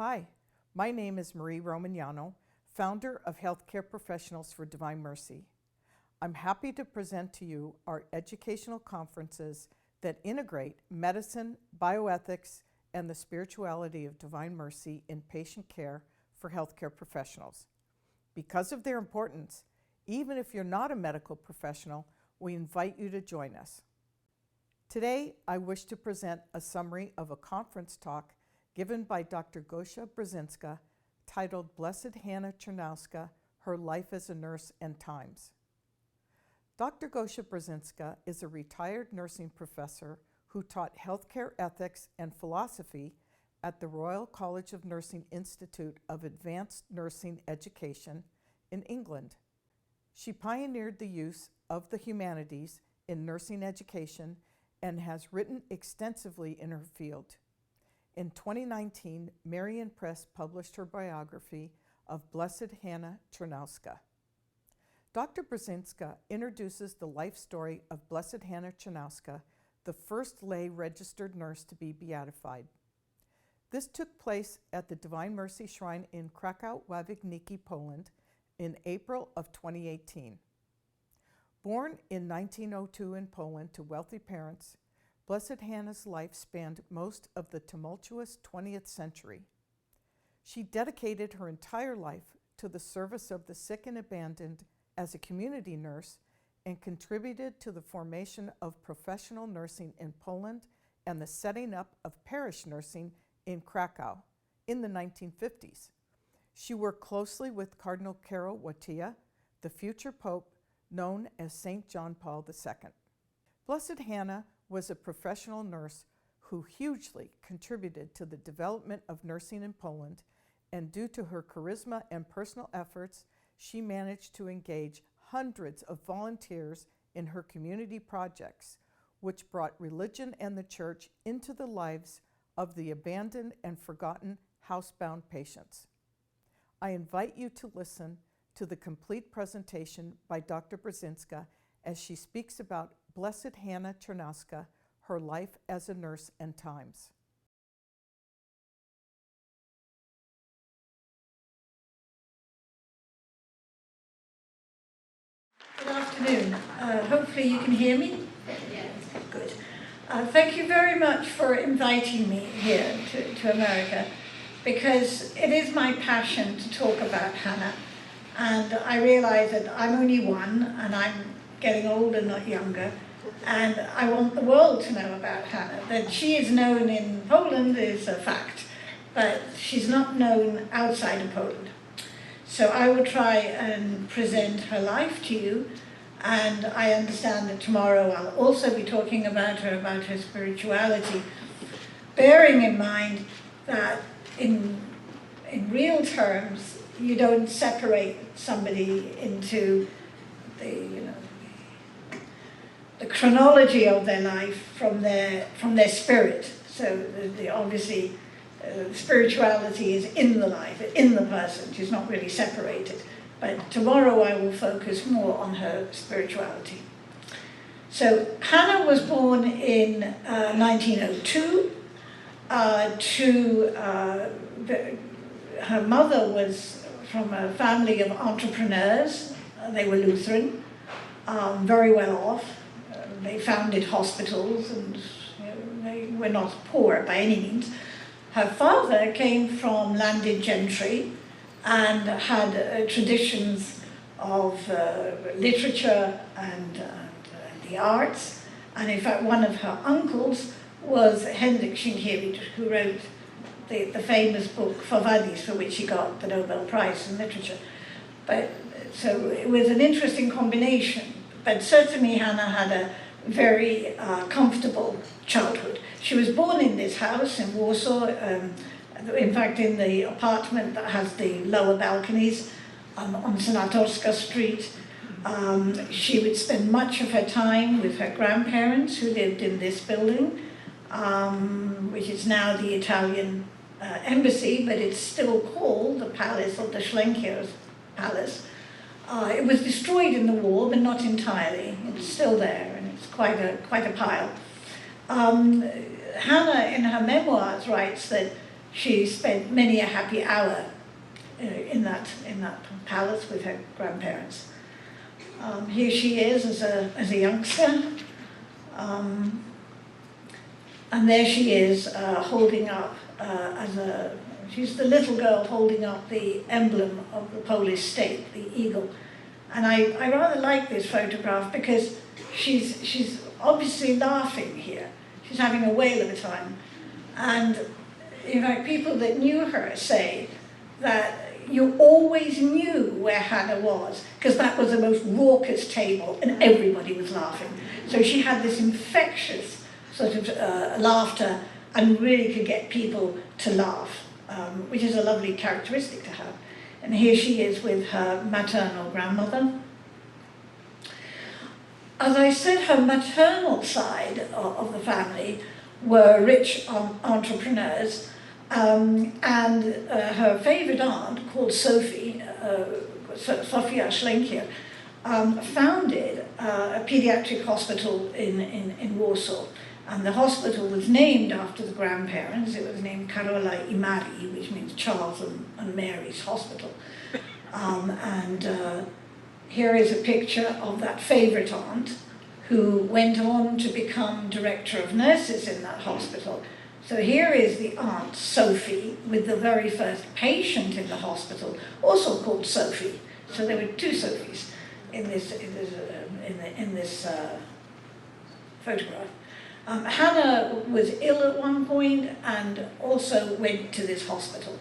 Hi, my name is Marie Romagnano, founder of Healthcare Professionals for Divine Mercy. I'm happy to present to you our educational conferences that integrate medicine, bioethics, and the spirituality of Divine Mercy in patient care for healthcare professionals. Because of their importance, even if you're not a medical professional, we invite you to join us. Today, I wish to present a summary of a conference talk given by Dr. Gosia Brykczyńska titled Blessed Hanna Chrzanowska, Her Life as a Nurse and Times. Dr. Gosia Brykczyńska is a retired nursing professor who taught healthcare ethics and philosophy at the Royal College of Nursing Institute of Advanced Nursing Education in England. She pioneered the use of the humanities in nursing education and has written extensively in her field. In 2019, Marian Press published her biography of Blessed Hanna Chrzanowska. Dr. Brykczyńska introduces the life story of Blessed Hanna Chrzanowska, the first lay registered nurse to be beatified. This took place at the Divine Mercy Shrine in Kraków-Ławiczniki, Poland, in April of 2018. Born in 1902 in Poland to wealthy parents, Blessed Hanna's life spanned most of the tumultuous 20th century. She dedicated her entire life to the service of the sick and abandoned as a community nurse and contributed to the formation of professional nursing in Poland and the setting up of parish nursing in Krakow in the 1950s. She worked closely with Cardinal Karol Wojtyła, the future pope known as St. John Paul II. Blessed Hanna was a professional nurse who hugely contributed to the development of nursing in Poland, and due to her charisma and personal efforts, she managed to engage hundreds of volunteers in her community projects, which brought religion and the church into the lives of the abandoned and forgotten housebound patients. I invite you to listen to the complete presentation by Dr. Brykczyńska as she speaks about Blessed Hanna Chrzanowska, her life as a nurse and times. Good afternoon. Hopefully you can hear me. Yes. Good. Thank you very much for inviting me here to America, because it is my passion to talk about Hanna, and I realize that I'm only one and I'm getting older, not younger, and I want the world to know about Hanna. That she is known in Poland is a fact, but she's not known outside of Poland. So I will try and present her life to you, and I understand that tomorrow I'll also be talking about her spirituality, bearing in mind that in real terms, you don't separate somebody into the chronology of their life from their spirit. So obviously, spirituality is in the life, in the person. She's not really separated. But tomorrow I will focus more on her spirituality. So Hanna was born in 1902. Her mother was from a family of entrepreneurs. They were Lutheran, very well off. They founded hospitals, and they were not poor by any means. Her father came from landed gentry and had traditions of literature and the arts. And in fact, one of her uncles was Henryk Sienkiewicz, who wrote the famous book Quo Vadis, for which he got the Nobel Prize in Literature. So it was an interesting combination. But certainly Hanna had a very comfortable childhood. She was born in this house in Warsaw, in fact in the apartment that has the lower balconies on Senatorska Street. She would spend much of her time with her grandparents who lived in this building, which is now the Italian embassy, but it's still called the Palace of the Schlenkers Palace. It was destroyed in the war, but not entirely. It's still there, and it's quite a pile. Hanna, in her memoirs, writes that she spent many a happy hour in that palace with her grandparents. Here she is as a youngster, and there she is holding up she's the little girl holding up the emblem of the Polish state, the eagle. And I rather like this photograph because she's obviously laughing here. She's having a whale of a time. And in fact, people that knew her say that you always knew where Hanna was, because that was the most raucous table and everybody was laughing. So she had this infectious sort of laughter and really could get people to laugh, which is a lovely characteristic to have. And here she is with her maternal grandmother. As I said, her maternal side of the family were rich entrepreneurs, and her favourite aunt, called Sophie, Sofia Schlenkier, founded a paediatric hospital in Warsaw. And the hospital was named after the grandparents. It was named Karola I Marii, which means Charles and Mary's Hospital. Here is a picture of that favourite aunt who went on to become director of nurses in that hospital. So here is the aunt Sophie with the very first patient in the hospital, also called Sophie. So there were two Sophies in this photograph. Hanna was ill at one point and also went to this hospital.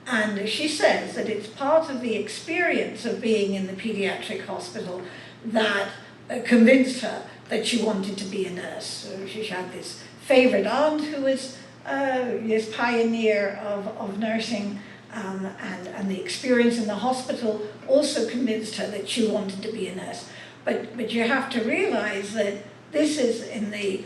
And she says that it's part of the experience of being in the paediatric hospital that convinced her that she wanted to be a nurse. So she had this favourite aunt who was this pioneer of nursing, and the experience in the hospital also convinced her that she wanted to be a nurse. But you have to realise that this is in the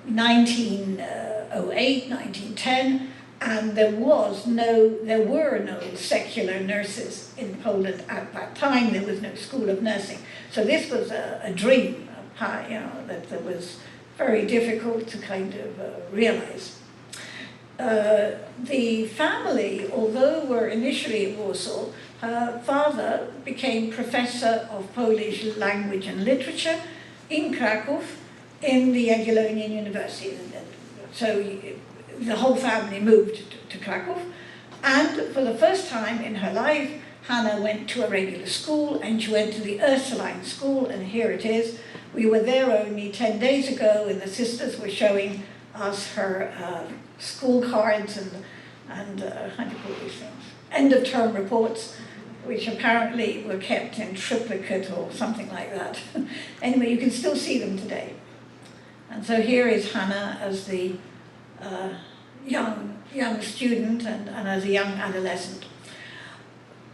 1908, 1910, and there were no secular nurses in Poland at that time. There was no school of nursing. So this was a dream, that was very difficult to kind of realize. The family, although were initially in Warsaw, her father became professor of Polish language and literature in Kraków, in the Jagiellonian University. So the whole family moved to Kraków, and for the first time in her life, Hanna went to a regular school, and she went to the Ursuline school, and here it is. We were there only 10 days ago, and the sisters were showing us her school cards and how do you call these things? End of term reports, which apparently were kept in triplicate or something like that. Anyway, you can still see them today. And so here is Hanna as the young student and as a young adolescent.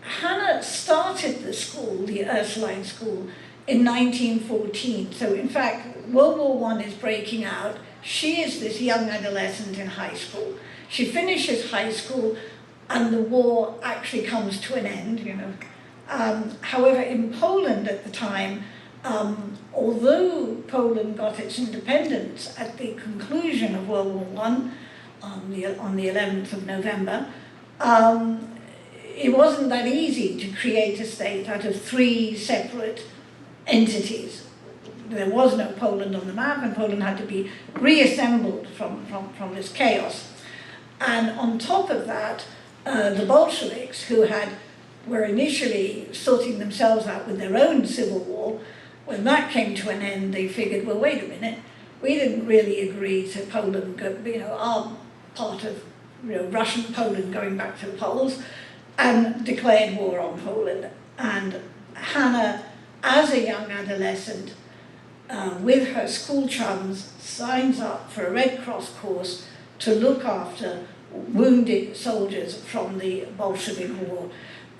Hanna started the school, the Ursuline school, in 1914. So in fact, World War I is breaking out. She is this young adolescent in high school. She finishes high school and the war actually comes to an end, However, in Poland at the time, although Poland got its independence at the conclusion of World War I on the 11th of November, it wasn't that easy to create a state out of three separate entities. There was no Poland on the map, and Poland had to be reassembled from this chaos. And on top of that, the Bolsheviks, who were initially sorting themselves out with their own civil war, when that came to an end, they figured, well, wait a minute, we didn't really agree to Poland, our part of Russian Poland going back to the Poles, and declared war on Poland. And Hanna, as a young adolescent, with her school chums, signs up for a Red Cross course to look after wounded soldiers from the Bolshevik War.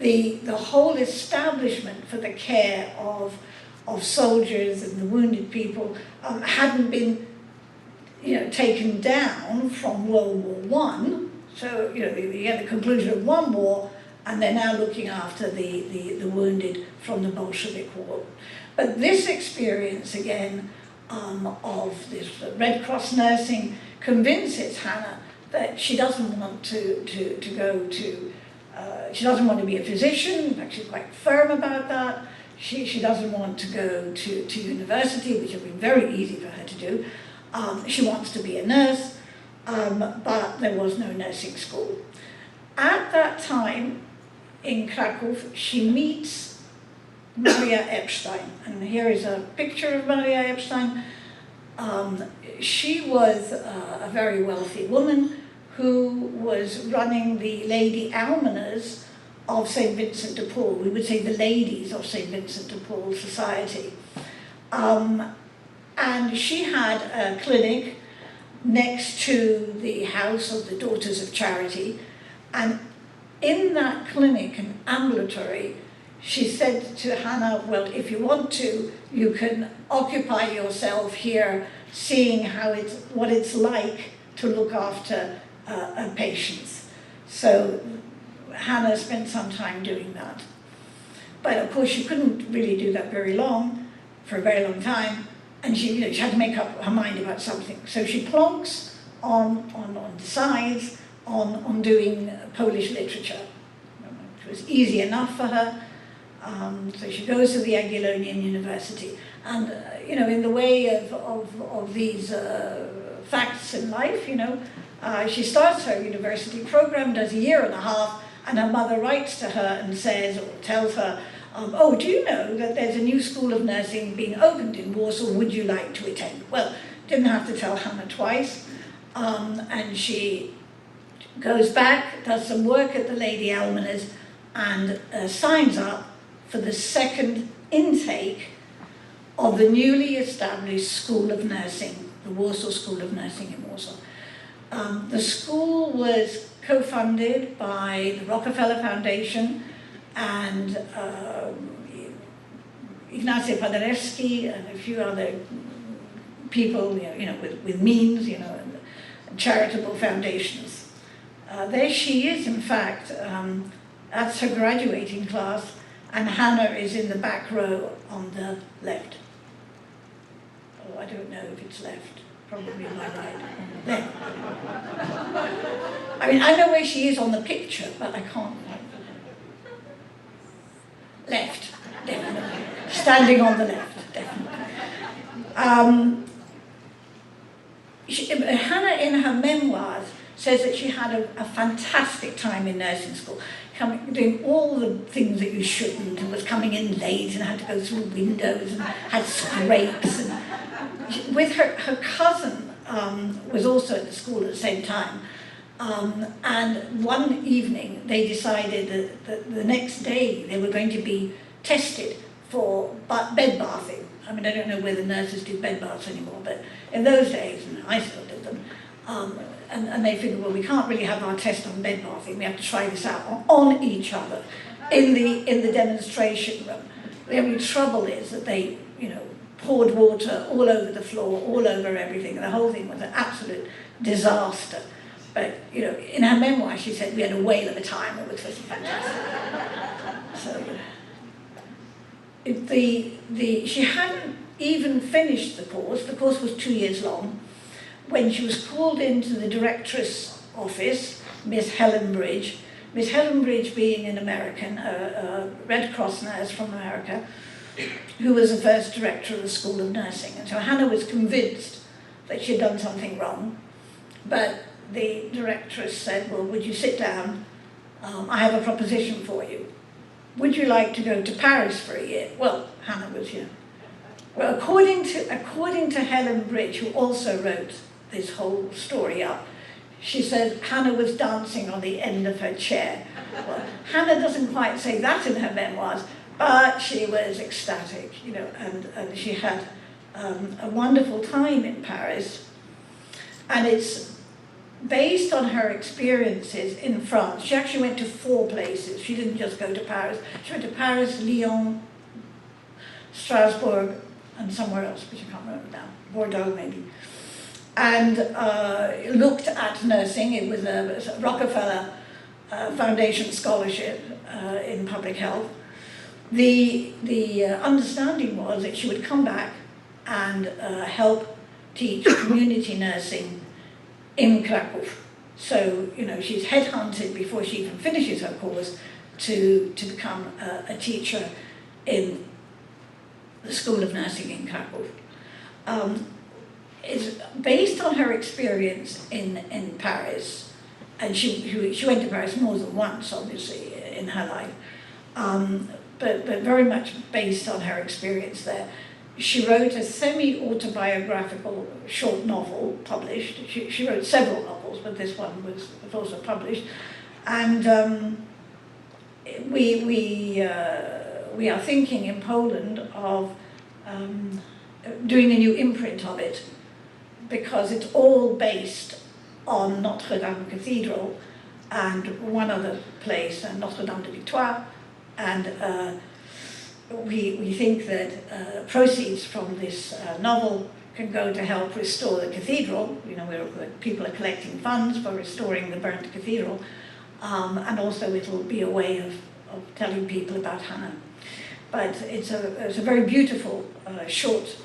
The whole establishment for the care of soldiers and the wounded people hadn't been taken down from World War I. So you had the conclusion of one war, and they're now looking after the wounded from the Bolshevik War. But this experience, again, of this Red Cross nursing convinces Hanna that she doesn't want to go to, she doesn't want to be a physician. In fact, she's quite firm about that. She doesn't want to go to university, which would be very easy for her to do. She wants to be a nurse, but there was no nursing school. At that time, in Krakow, she meets Maria Epstein. And here is a picture of Maria Epstein. She was a very wealthy woman who was running the Lady Almoners of St. Vincent de Paul. We would say the ladies of St. Vincent de Paul Society. And she had a clinic next to the house of the Daughters of Charity. And in that clinic, an ambulatory, she said to Hanna, well, if you want to, you can occupy yourself here seeing what it's like to look after patients. So Hanna spent some time doing that. But of course, she couldn't really do that for a very long time, and she had to make up her mind about something. So she plonks decides on doing Polish literature. It was easy enough for her. So she goes to the Jagiellonian University, and in the way of these facts in life, she starts her university program, does a year and a half, and her mother writes to her and says, or tells her, oh, do you know that there's a new school of nursing being opened in Warsaw? Would you like to attend? Well, didn't have to tell Hanna twice, and she goes back, does some work at the Lady Almoners, and signs up for the second intake of the newly established School of Nursing, the Warsaw School of Nursing in Warsaw. The school was co-funded by the Rockefeller Foundation and Ignacy Paderewski and a few other people, with means, and charitable foundations. There she is, in fact, that's her graduating class, and Hanna is in the back row on the left. Oh, I don't know if it's left. Probably my right. Left. I mean, I know where she is on the picture, but I can't. Left, definitely. Standing on the left, definitely. Hanna, in her memoirs, says that she had a fantastic time in nursing school, doing all the things that you shouldn't, and was coming in late and had to go through windows and had scrapes. And with her cousin was also at the school at the same time. And one evening they decided that the next day they were going to be tested for bed bathing. I mean, I don't know whether nurses do bed baths anymore, but in those days, and I still did them, and they figured, well, we can't really have our test on bed bathing, we have to try this out on each other in the demonstration room. The only trouble is that they, poured water all over the floor, all over everything, and the whole thing was an absolute disaster. But, in her memoir, she said we had a whale of a time. It was just fantastic. So, she hadn't even finished the course. The course was 2 years long. When she was called into the directress office, Miss Helen Bridge. Miss Helen Bridge being an American, a Red Cross nurse from America, who was the first director of the School of Nursing. And so Hanna was convinced that she had done something wrong. But the directress said, well, would you sit down? I have a proposition for you. Would you like to go to Paris for a year? Well, Hanna was here. Well, according to Helen Bridge, who also wrote this whole story up, she said Hanna was dancing on the end of her chair. Well, Hanna doesn't quite say that in her memoirs, but she was ecstatic, and she had a wonderful time in Paris. And it's based on her experiences in France. She actually went to 4 places. She didn't just go to Paris. She went to Paris, Lyon, Strasbourg, and somewhere else, which I can't remember now, Bordeaux maybe. And looked at nursing. It was a Rockefeller Foundation scholarship in public health. The understanding was that she would come back and help teach community nursing in Krakow. So, you know, she's headhunted before she even finishes her course to become a teacher in the School of Nursing in Krakow. It's based on her experience in Paris, and she went to Paris more than once, obviously, in her life, but very much based on her experience there. She wrote a semi-autobiographical short novel published. She wrote several novels, but this one was also published. And we are thinking in Poland of doing a new imprint of it, because it's all based on Notre Dame Cathedral and one other place, Notre Dame de Victoire, and we think that proceeds from this novel can go to help restore the cathedral. You know, people are collecting funds for restoring the burnt cathedral, and also it'll be a way of telling people about Hanna. But it's a very beautiful short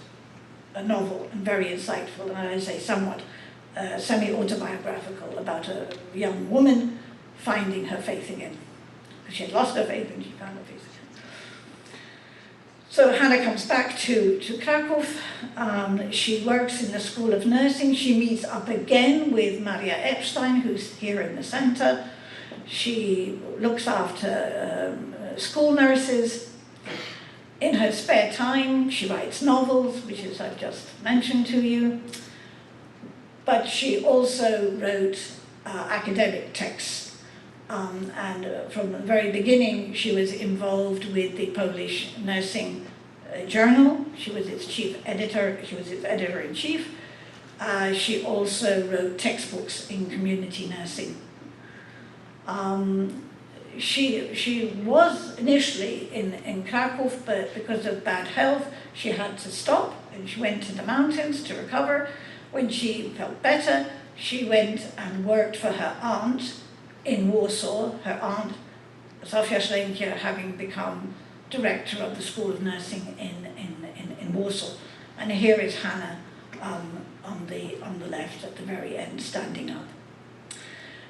novel and very insightful, and I say somewhat semi-autobiographical, about a young woman finding her faith again. She had lost her faith and she found her faith again. So Hanna comes back to Krakow. She works in the School of Nursing. She meets up again with Maria Epstein, who's here in the center. She looks after school nurses. In her spare time, she writes novels, which is I've just mentioned to you. But she also wrote academic texts. And from the very beginning, she was involved with the Polish nursing journal. She was its chief editor. She was its editor-in-chief. She also wrote textbooks in community nursing. She was initially in Krakow, but because of bad health, she had to stop, and she went to the mountains to recover. When she felt better, she went and worked for her aunt in Warsaw, her aunt, Zofia Szlenkier, having become director of the School of Nursing in Warsaw. And here is Hanna on the left at the very end, standing up.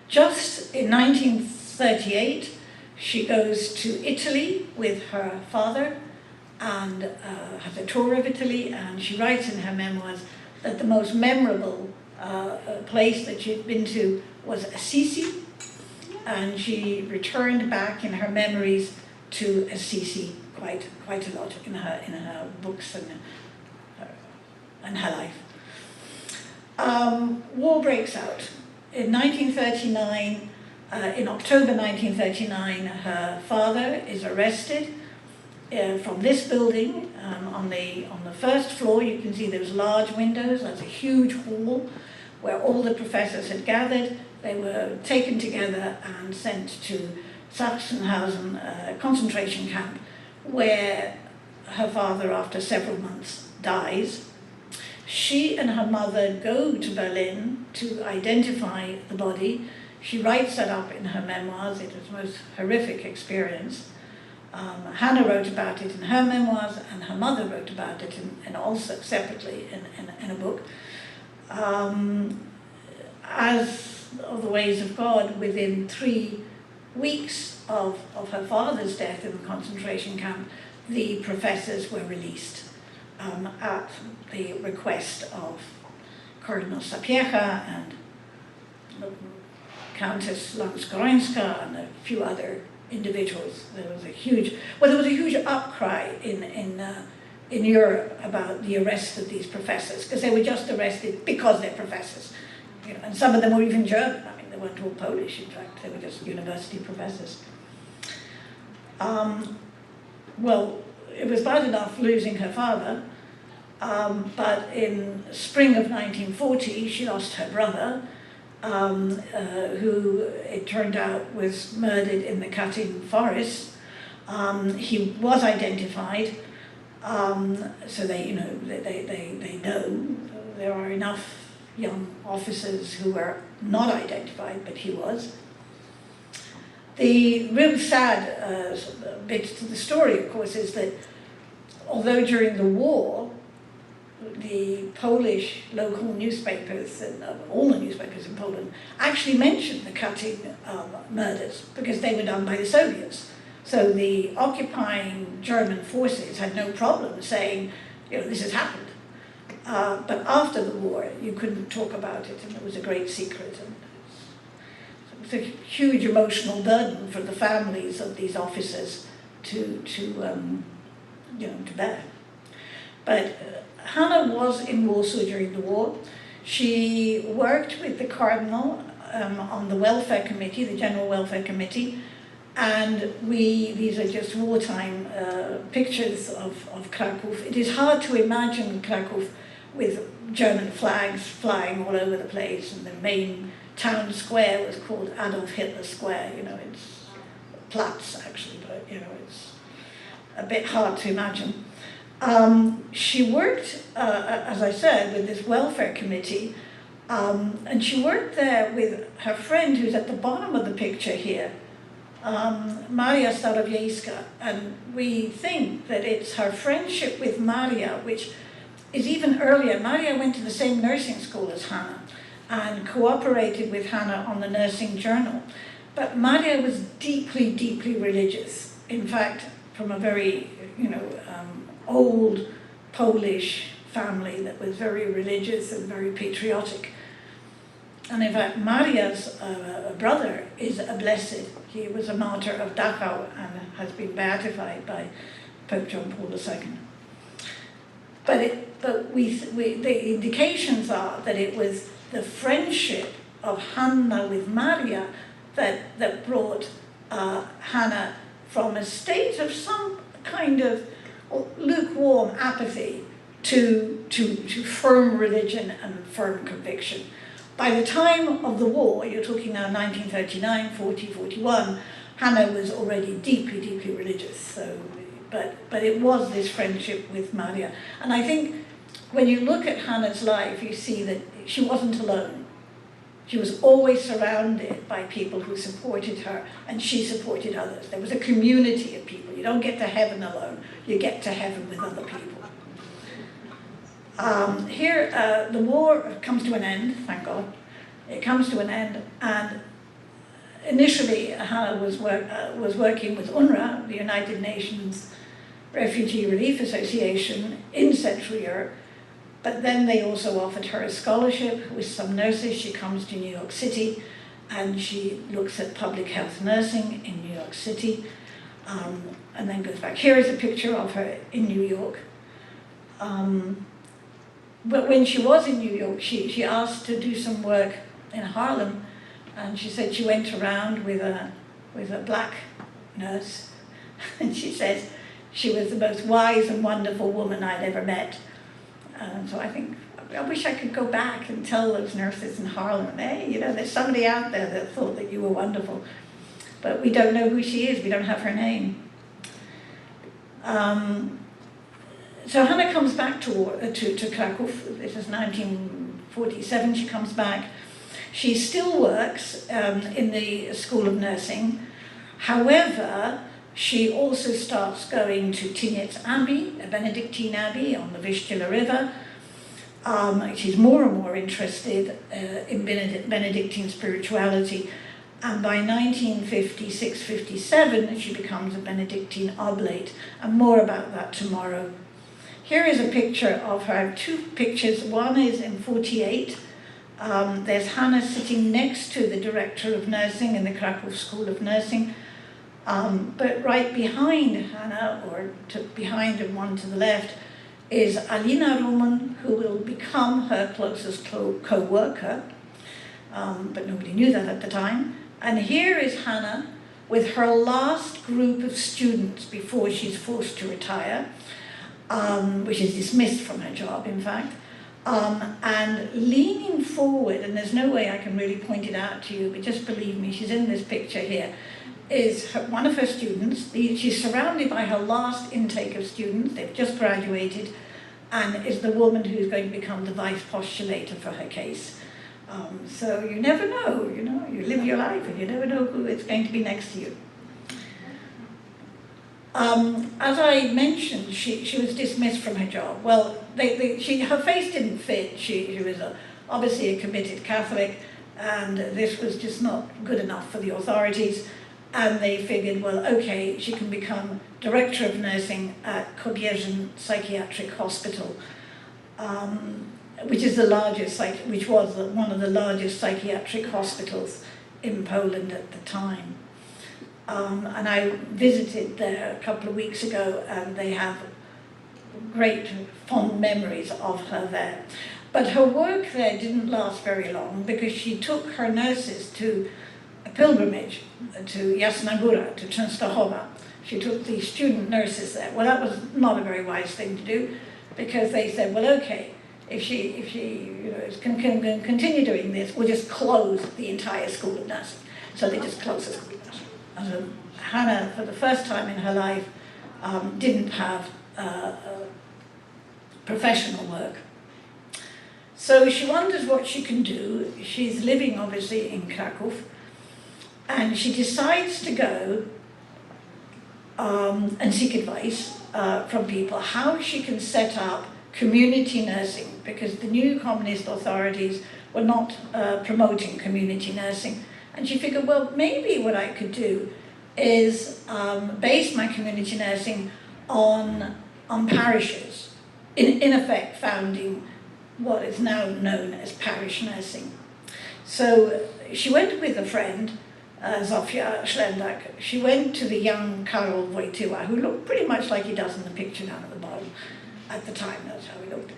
Just in 1938, she goes to Italy with her father and has a tour of Italy, and she writes in her memoirs that the most memorable place that she'd been to was Assisi, and she returned back in her memories to Assisi quite a lot in her books and her life. War breaks out. In 1939, in October 1939, her father is arrested from this building. On the first floor, you can see those large windows. That's a huge hall where all the professors had gathered. They were taken together and sent to Sachsenhausen concentration camp, where her father, after several months, dies. She and her mother go to Berlin to identify the body. She writes that up in her memoirs. It was the most horrific experience. Hanna wrote about it in her memoirs, and her mother wrote about it and also separately in a book. As of the Ways of God, within 3 weeks of her father's death in the concentration camp, the professors were released at the request of Cardinal Sapiecha and Countess Lanskorońska and a few other individuals. There was a huge outcry in Europe about the arrest of these professors, because they were just arrested because they're professors. You know, and some of them were even German. I mean, they weren't all Polish, in fact. They were just university professors. Well, it was bad enough losing her father, but in spring of 1940, she lost her brother, who it turned out was murdered in the Katyn forest. He was identified, so they know there are enough young officers who were not identified, but he was. The real sad bit to the story, of course, is that although during the war the Polish local newspapers, and all the newspapers in Poland, actually mentioned the Katyn murders because they were done by the Soviets. So the occupying German forces had no problem saying, you know, this has happened. But after the war, you couldn't talk about it, and it was a great secret. And it was a huge emotional burden for the families of these officers to bear. But Hanna was in Warsaw during the war. She worked with the Cardinal on the welfare committee, the General Welfare Committee, and these are just wartime pictures of Krakow. It is hard to imagine Krakow with German flags flying all over the place, and the main town square was called Adolf Hitler Square. You know, it's Platz actually, but you know, it's a bit hard to imagine. She worked, as I said, with this welfare committee, and she worked there with her friend who's at the bottom of the picture here, Maria Starowiejska, and we think that it's her friendship with Maria, which is even earlier. Maria went to the same nursing school as Hanna and cooperated with Hanna on the nursing journal. But Maria was deeply, deeply religious. In fact, from a very, old Polish family that was very religious and very patriotic. And in fact, Maria's brother is a blessed. He was a martyr of Dachau and has been beatified by Pope John Paul II. But the indications are that it was the friendship of Hanna with Maria that brought Hanna from a state of some kind of lukewarm apathy to firm religion and firm conviction. By the time of the war, you're talking now 1939, 40, 41, Hanna was already deeply, deeply religious. So, but it was this friendship with Maria. And I think when you look at Hanna's life, you see that she wasn't alone. She was always surrounded by people who supported her, and she supported others. There was a community of people. You don't get to heaven alone. You get to heaven with other people. Here, the war comes to an end, thank God. It comes to an end, and initially Hanna was working with UNRWA, the United Nations Refugee Relief Association in Central Europe, but then they also offered her a scholarship with some nurses. She comes to New York City, and she looks at public health nursing in New York City, and then goes back. Here is a picture of her in New York. But when she was in New York, she asked to do some work in Harlem, and she said she went around with a black nurse, and she says she was the most wise and wonderful woman I'd ever met. So I think, I wish I could go back and tell those nurses in Harlem, hey, there's somebody out there that thought that you were wonderful. But we don't know who she is, we don't have her name. So Hanna comes back to Krakow. This is 1947, she comes back. She still works in the School of Nursing. However, she also starts going to Tyniec Abbey, a Benedictine abbey on the Vistula River. She's more and more interested in Benedictine spirituality. And by 1956-57, she becomes a Benedictine oblate. And more about that tomorrow. Here is a picture of her. I have two pictures. One is in 48. There's Hanna sitting next to the director of nursing in the Krakow School of Nursing. But right behind Hanna, or behind and one to the left, is Alina Roman, who will become her closest co-worker. But nobody knew that at the time. And here is Hanna with her last group of students before she's forced to retire. Which is dismissed from her job, in fact, and leaning forward, and there's no way I can really point it out to you, but just believe me, she's in this picture here, is one of her students. She's surrounded by her last intake of students, they've just graduated, and is the woman who's going to become the vice postulator for her case. So you never know, you live your life and you never know who is going to be next to you. As I mentioned, she was dismissed from her job. Well, her face didn't fit. She was obviously a committed Catholic, and this was just not good enough for the authorities. And they figured, well, okay, she can become director of nursing at Kobierzyn Psychiatric Hospital, which was one of the largest psychiatric hospitals in Poland at the time. And I visited there a couple of weeks ago, and they have great fond memories of her there. But her work there didn't last very long, because she took her nurses to a pilgrimage to Jasna Góra, to Częstochowa. She took the student nurses there. Well, that was not a very wise thing to do, because they said, well, okay, if she can continue doing this, we'll just close the entire school of nursing. So they just closed the school of nursing. And Hanna, for the first time in her life, didn't have professional work. So she wonders what she can do. She's living, obviously, in Kraków, and she decides to go and seek advice from people how she can set up community nursing, because the new communist authorities were not promoting community nursing. And she figured, well, maybe what I could do is base my community nursing on parishes, in effect founding what is now known as parish nursing. So she went with a friend, Zofia Szlendak. She went to the young Karol Wojtyła, who looked pretty much like he does in the picture down at the bottom. At the time, that's how he looked.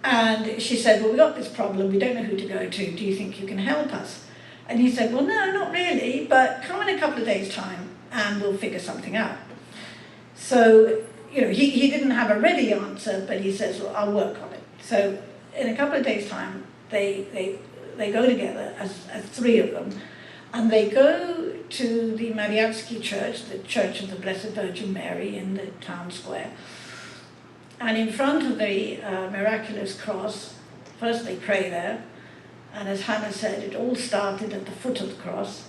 And she said, well, we've got this problem, we don't know who to go to, do you think you can help us? And he said, well, no, not really, but come in a couple of days' time and we'll figure something out. So, he didn't have a ready answer, but he says, well, I'll work on it. So in a couple of days' time, they go together as three of them, and they go to the Mariacki Church, the Church of the Blessed Virgin Mary in the town square. And in front of the miraculous cross, first they pray there, and as Hanna said, it all started at the foot of the cross,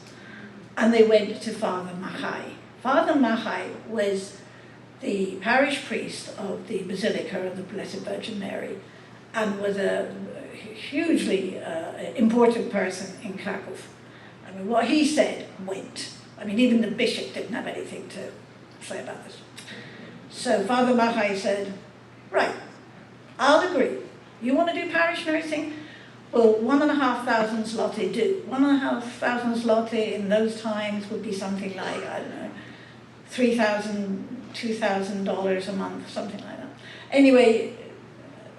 and they went to Father Machai. Father Machai was the parish priest of the Basilica of the Blessed Virgin Mary, and was a hugely important person in Kraków. I mean, what he said went. I mean, even the bishop didn't have anything to say about this. So Father Machai said, right, I'll agree. You want to do parish nursing? Well, 1,500 zloty do. 1,500 zloty in those times would be something like, I don't know, $3,000, $2,000 a month, something like that. Anyway,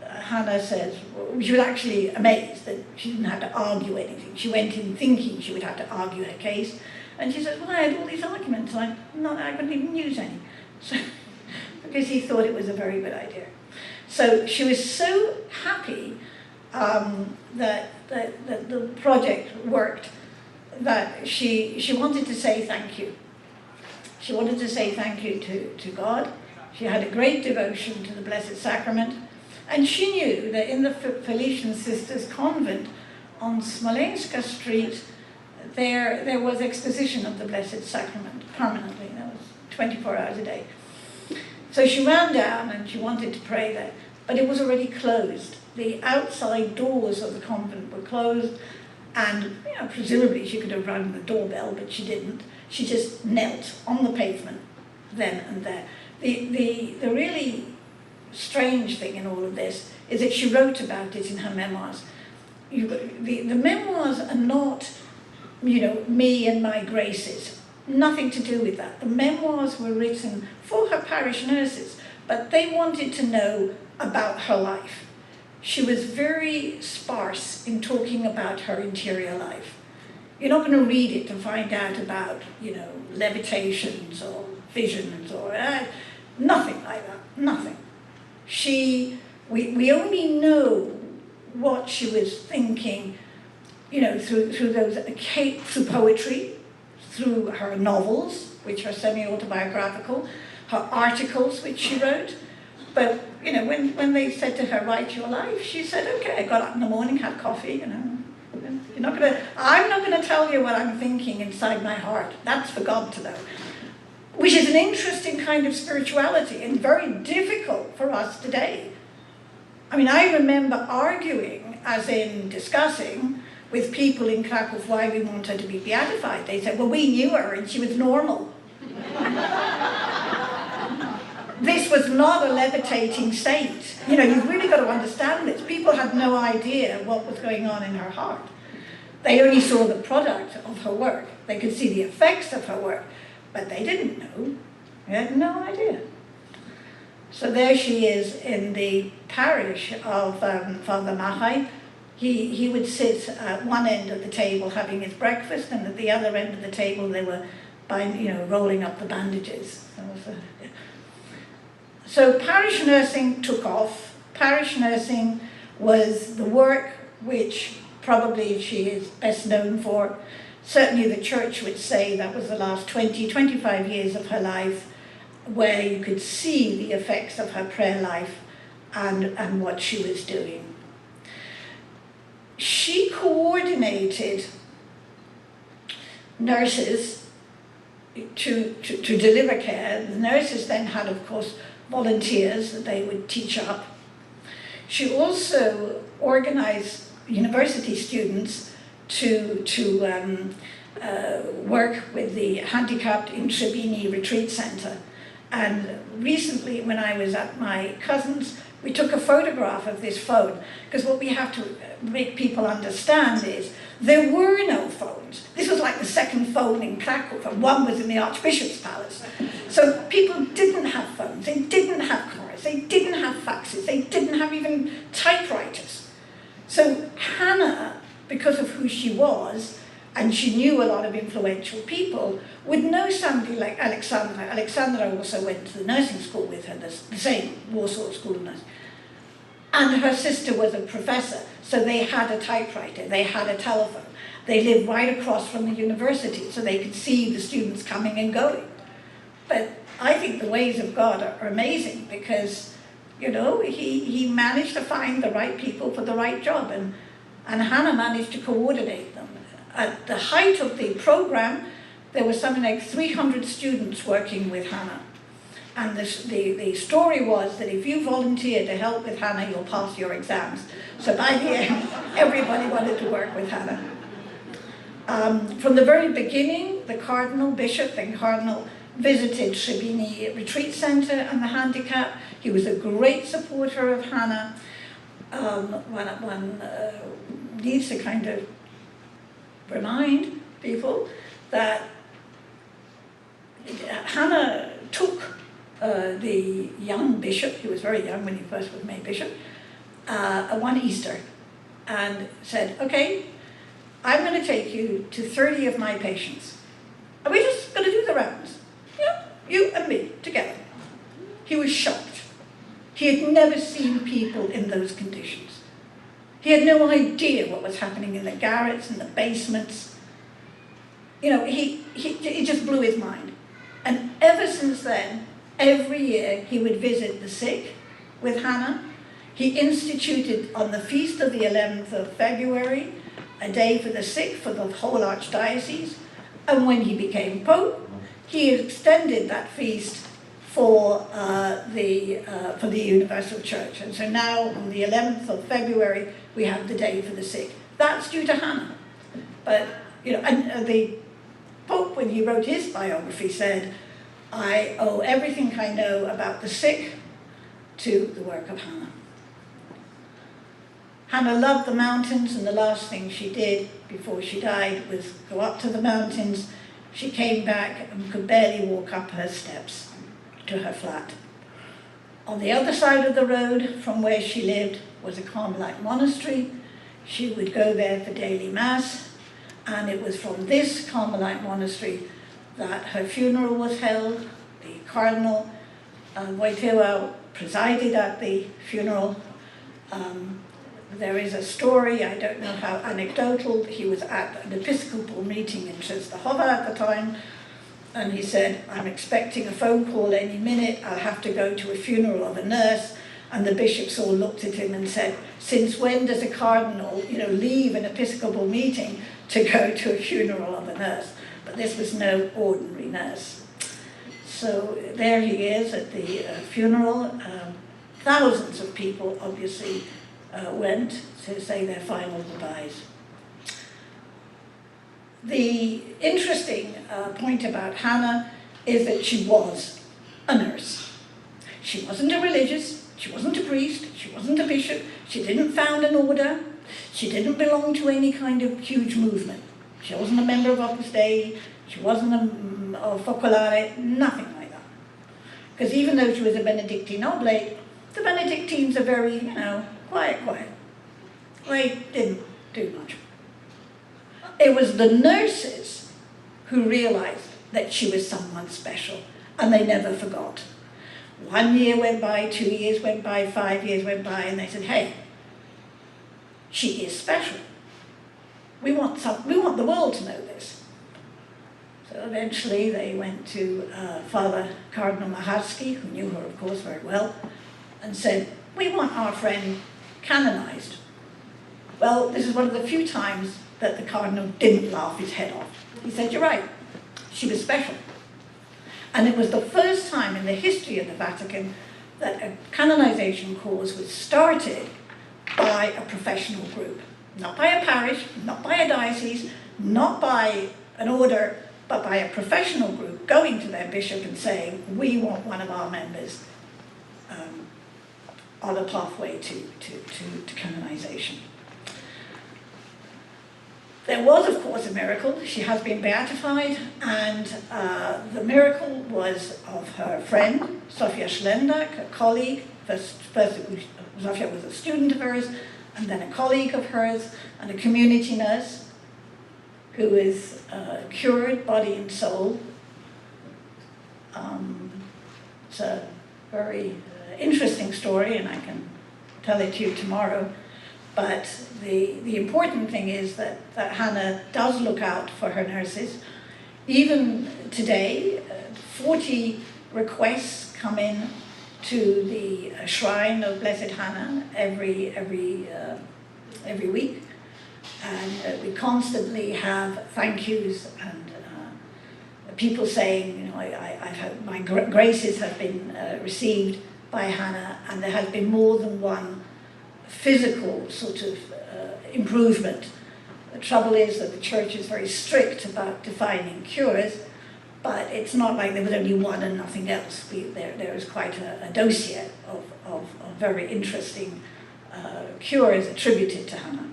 Hanna says, she was actually amazed that she didn't have to argue anything. She went in thinking she would have to argue her case. And she says, well, I had all these arguments, and I couldn't even use any. So, because he thought it was a very good idea. So she was so happy that the project worked that she wanted to say thank you. She wanted to say thank you to God. She had a great devotion to the Blessed Sacrament. And she knew that in the Felician Sisters convent on Smolenska Street, there was exposition of the Blessed Sacrament permanently. That was 24 hours a day. So she ran down and she wanted to pray there, but it was already closed. The outside doors of the convent were closed, and presumably she could have rung the doorbell, but she didn't. She just knelt on the pavement then and there. The really strange thing in all of this is that she wrote about it in her memoirs. The memoirs are not, me and my graces. Nothing to do with that. The memoirs were written for her parish nurses, but they wanted to know about her life. She was very sparse in talking about her interior life. You're not going to read it to find out about, levitations or visions or nothing like that, nothing. We only know what she was thinking, through poetry, through her novels, which are semi-autobiographical, her articles, which she wrote. But, when they said to her, write your life, she said, okay, I got up in the morning, had coffee, I'm not going to tell you what I'm thinking inside my heart. That's for God to know. which is an interesting kind of spirituality and very difficult for us today. I mean, I remember arguing, as in discussing, with people in Krakow why we want her to be beatified. They said, well, we knew her and she was normal. This was not a levitating saint. You know, you've really got to understand this. People had no idea what was going on in her heart. They only saw the product of her work. They could see the effects of her work, but they didn't know. They had no idea. So there she is in the parish of Father Mahai. He would sit at one end of the table having his breakfast, and at the other end of the table they were rolling up the bandages. So parish nursing took off. Parish nursing was the work which probably she is best known for. Certainly the church would say that was the last 20, 25 years of her life, where you could see the effects of her prayer life and what she was doing. She coordinated nurses to deliver care. The nurses then had, of course, volunteers that they would teach up. She also organized university students to work with the handicapped in Trzebini Retreat Center. And recently, when I was at my cousin's, we took a photograph of this phone, because what we have to make people understand is there were no phones. This was like the second phone in Krakow, and one was in the Archbishop's Palace. So people didn't have phones, they didn't have cars, they didn't have faxes, they didn't have even typewriters. So Hanna, because of who she was, and she knew a lot of influential people, would know somebody like Alexandra. Alexandra also went to the nursing school with her, the same Warsaw School of Nursing. And her sister was a professor, so they had a typewriter, they had a telephone. They lived right across from the university, so they could see the students coming and going. But I think the ways of God are amazing, because, you know, he managed to find the right people for the right job, and Hanna managed to coordinate them. At the height of the program, there was something like 300 students working with Hanna. And the story was that if you volunteer to help with Hanna, you'll pass your exams. So by the end, everybody wanted to work with Hanna. From the very beginning, the Cardinal, Bishop and Cardinal visited Trzebini Retreat Center and the handicap. He was a great supporter of Hanna. One needs to kind of remind people that Hanna took the young bishop, he was very young when he first was made bishop, one Easter, and said, okay, I'm going to take you to 30 of my patients. And we're just going to do the rounds. Yeah, you and me, together. He was shocked. He had never seen people in those conditions. He had no idea what was happening in the garrets and the basements. You know, it just blew his mind. And ever since then, every year he would visit the sick with Hanna. He instituted on the feast of the 11th of February, a day for the sick for the whole archdiocese. And when he became Pope, he extended that feast for the Universal Church. And so now, on the 11th of February, we have the Day for the Sick. That's due to Hanna. But, you know, and the Pope, when he wrote his biography, said, I owe everything I know about the sick to the work of Hanna. Hanna loved the mountains, and the last thing she did before she died was go up to the mountains. She came back and could barely walk up her steps to her flat. On the other side of the road from where she lived was a Carmelite monastery. She would go there for daily mass, and it was from this Carmelite monastery that her funeral was held. The Cardinal Wojtyła presided at the funeral. There is a story, I don't know how anecdotal, he was at an Episcopal meeting in Częstochowa at the time, and he said, I'm expecting a phone call any minute, I'll have to go to a funeral of a nurse. And the bishops all looked at him and said, since when does a cardinal, leave an Episcopal meeting to go to a funeral of a nurse? But this was no ordinary nurse. So there he is at the funeral. Thousands of people obviously went to say their final goodbyes. The interesting point about Hanna is that she was a nurse. She wasn't a religious, she wasn't a priest, she wasn't a bishop, she didn't found an order, she didn't belong to any kind of huge movement. She wasn't a member of Opus Dei, she wasn't a Focolare, nothing like that. Because even though she was a Benedictine oblate, the Benedictines are very, quiet. They didn't do much. It was the nurses who realized that she was someone special, and they never forgot. 1 year went by, 2 years went by, 5 years went by, and they said, hey, she is special. We want the world to know this. So eventually they went to Father Cardinal Maharski, who knew her, of course, very well, and said, we want our friend canonized. Well, this is one of the few times that the Cardinal didn't laugh his head off. He said, you're right, she was special. And it was the first time in the history of the Vatican that a canonization cause was started by a professional group. Not by a parish, not by a diocese, not by an order, but by a professional group going to their bishop and saying, we want one of our members on a pathway to canonization. There was, of course, a miracle. She has been beatified, and the miracle was of her friend, Sofia Schlendak, a colleague. First Sofia was a student of hers, and then a colleague of hers, and a community nurse who is cured, body and soul. It's a very interesting story, and I can tell it to you tomorrow. But the important thing is that Hanna does look out for her nurses. Even today, 40 requests come in to the shrine of Blessed Hanna every week. And we constantly have thank yous and people saying, I've had, my graces have been received by Hanna, and there has been more than one physical sort of improvement. The trouble is that the church is very strict about defining cures, but it's not like there was only one and nothing else. There is quite a dossier of very interesting cures attributed to Hanna.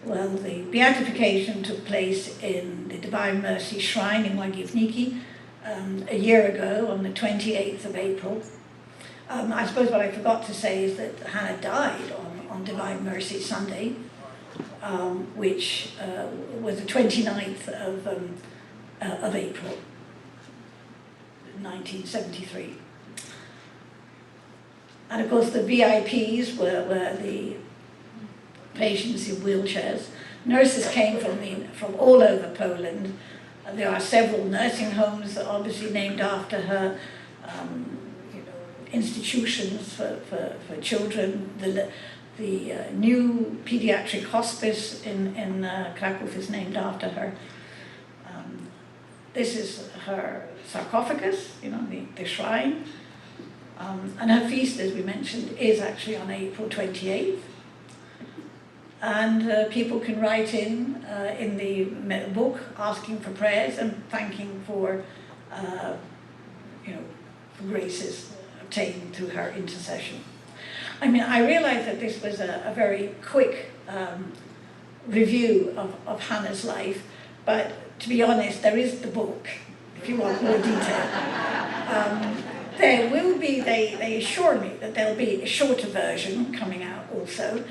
Well, the beatification took place in the Divine Mercy Shrine in Łagiewnicki a year ago on the 28th of April. I suppose what I forgot to say is that Hanna died on Divine Mercy Sunday, which was the 29th of April, 1973. And of course the VIPs were the patients in wheelchairs. Nurses came from all over Poland. There are several nursing homes obviously named after her. Institutions for children. The new pediatric hospice in Kraków is named after her. This is her sarcophagus, the shrine. And her feast, as we mentioned, is actually on April 28th. And people can write in the book asking for prayers and thanking for graces obtained through her intercession. I mean, I realize that this was a very quick review of Hanna's life, but to be honest, there is the book, if you want more detail. There will be, they assure me that there'll be a shorter version coming out also,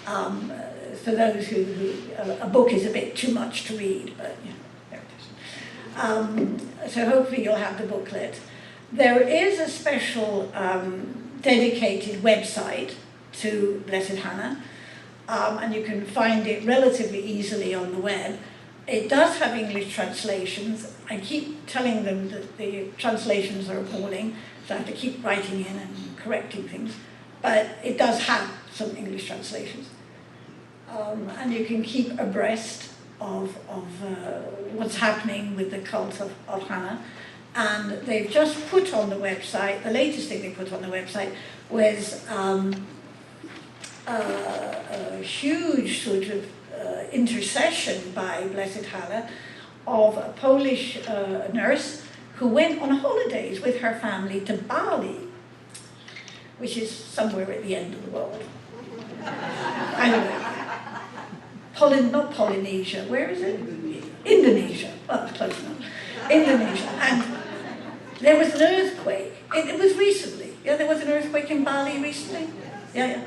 for those who a book is a bit too much to read, but there it is. So hopefully you'll have the booklet. There is a special dedicated website to Blessed Hanna, and you can find it relatively easily on the web. It does have English translations. I keep telling them that the translations are appalling, so I have to keep writing in and correcting things. But it does have some English translations. And you can keep abreast of what's happening with the cult of Hanna. And they've just put on the website, the latest thing they put on the website was a huge sort of intercession by Blessed Hanna of a Polish nurse who went on holidays with her family to Bali, which is somewhere at the end of the world. Anyway, not Polynesia, where is it? Indonesia, well, close enough. Indonesia, and there was an earthquake. It was recently. Yeah, there was an earthquake in Bali recently. Yeah.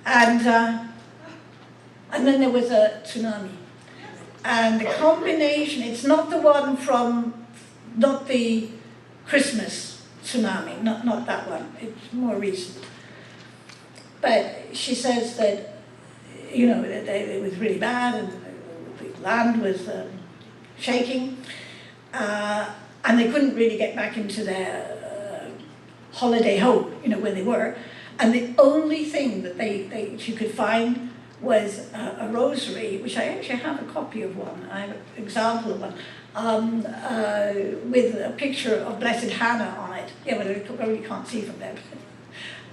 And then there was a tsunami. And the combination, it's not the one not the Christmas tsunami, not that one. It's more recent. But she says that, that it was really bad and the land was shaking. And they couldn't really get back into their holiday home, where they were. And the only thing that she could find was a rosary, which I actually have a copy of one. I have an example of one, with a picture of Blessed Hanna on it. Yeah, but I probably can't see from there.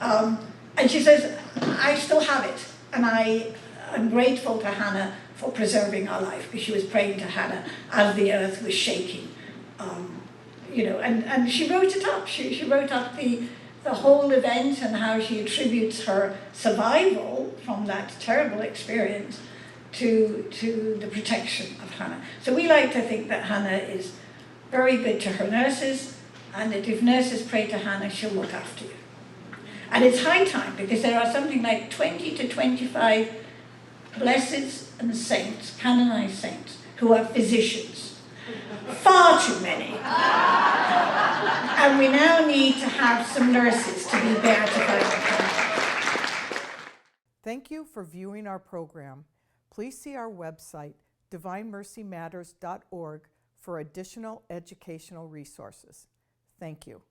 And she says, I still have it. And I'm grateful to Hanna for preserving our life, because she was praying to Hanna as the earth was shaking. And she wrote it up. She wrote up the whole event and how she attributes her survival from that terrible experience to the protection of Hanna. So we like to think that Hanna is very good to her nurses, and that if nurses pray to Hanna, she'll look after you. And it's high time, because there are something like 20 to 25 blesseds and saints, canonized saints, who are physicians. Far too many. And we now need to have some nurses to be beatified. Thank you for viewing our program. Please see our website, divinemercymatters.org, for additional educational resources. Thank you.